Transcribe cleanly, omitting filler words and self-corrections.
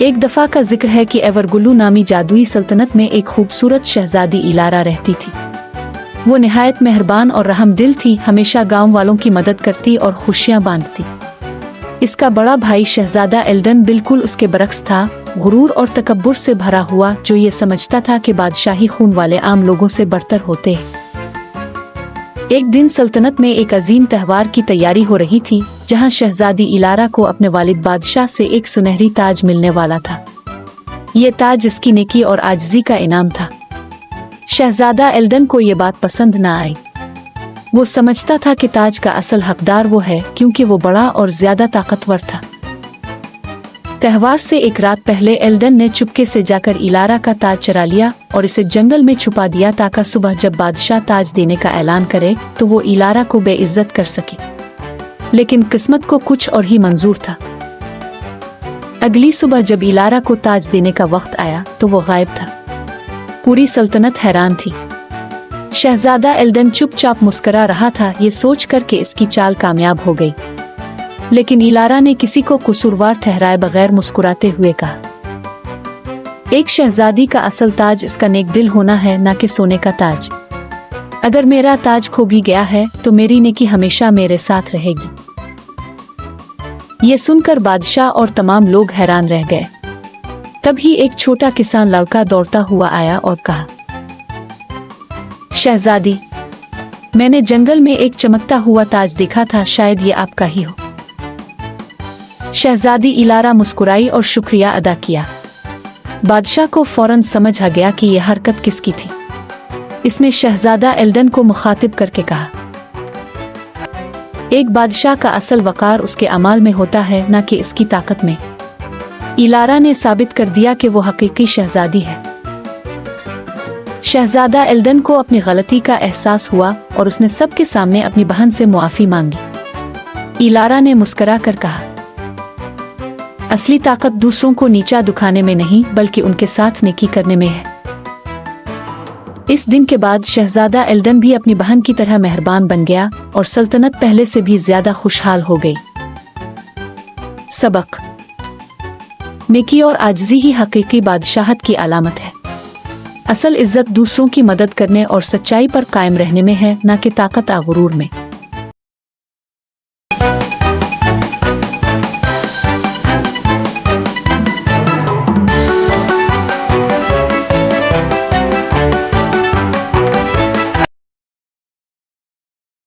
एक दफा का जिक्र है कि एवरगुल्लू नामी जादुई सल्तनत में एक खूबसूरत शहजादी इलारा रहती थी। वो निहायत मेहरबान और रहम दिल थी, हमेशा गांव वालों की मदद करती और खुशियां बांटती। इसका बड़ा भाई शहजादा एल्डन बिल्कुल उसके बरक्स था, गुरूर और तकब्बुर से भरा हुआ, जो ये समझता था कि बादशाही खून वाले आम लोगों से बढ़तर होते हैं। एक दिन सल्तनत में एक अजीम त्यौहार की तैयारी हो रही थी, जहां शहजादी इलारा को अपने वालिद बादशाह से एक सुनहरी ताज मिलने वाला था। ये ताज इसकी नेकी और आजिज़ी का इनाम था। शहजादा एल्डन को ये बात पसंद न आई। वो समझता था कि ताज का असल हकदार वो है, क्योंकि वो बड़ा और ज्यादा ताकतवर था। त्यौहार से एक रात पहले एल्डन ने चुपके से जाकर इलारा का ताज चुरा लिया और इसे जंगल में छुपा दिया, ताकि सुबह जब बादशाह ताज देने का ऐलान करे तो वो इलारा को बेइज्जत कर सके। लेकिन किस्मत को कुछ और ही मंजूर था। अगली सुबह जब इलारा को ताज देने का वक्त आया तो वो गायब था। पूरी सल्तनत हैरान थी। शहजादा एल्डन चुपचाप मुस्कुरा रहा था, ये सोचकर कि इसकी चाल कामयाब हो गई। लेकिन इलारा ने किसी को कसूरवार ठहराए बगैर मुस्कुराते हुए कहा, एक शहजादी का असल ताज इसका नेक दिल होना है, न कि सोने का ताज। अगर मेरा ताज खो भी गया है तो मेरी नेकी हमेशा मेरे साथ रहेगी। ये सुनकर बादशाह और तमाम लोग हैरान रह गए। तभी एक छोटा किसान लड़का दौड़ता हुआ आया और कहा, शहजादी, मैंने जंगल में एक चमकता हुआ ताज देखा था, शायद ये आपका ही हो। शहजादी इलारा मुस्कुराई और शुक्रिया अदा किया। बादशाह को फौरन समझ आ गया कि यह हरकत किसकी थी। इसने शहजादा एल्डन को मुखातिब करके कहा, एक बादशाह का असल वकार उसके अमाल में होता है, न कि इसकी ताकत में। इलारा ने साबित कर दिया कि वो हकीकी शहजादी है। शहजादा एल्डन को अपनी गलती का एहसास हुआ और उसने सबके सामने अपनी बहन से मुआफी मांगी। इलारा ने मुस्कुरा कर कहा, असली ताकत दूसरों को नीचा दिखाने में नहीं, बल्कि उनके साथ नेकी करने में है। इस दिन के बाद शहजादा एल्डन भी अपनी बहन की तरह मेहरबान बन गया और सल्तनत पहले से भी ज्यादा खुशहाल हो गई। सबक: नेकी और आजिज़ी ही हकीकी बादशाहत की अलामत है। असल इज्जत दूसरों की मदद करने और सच्चाई पर कायम रहने में है, न कि ताकत और गुरूर में।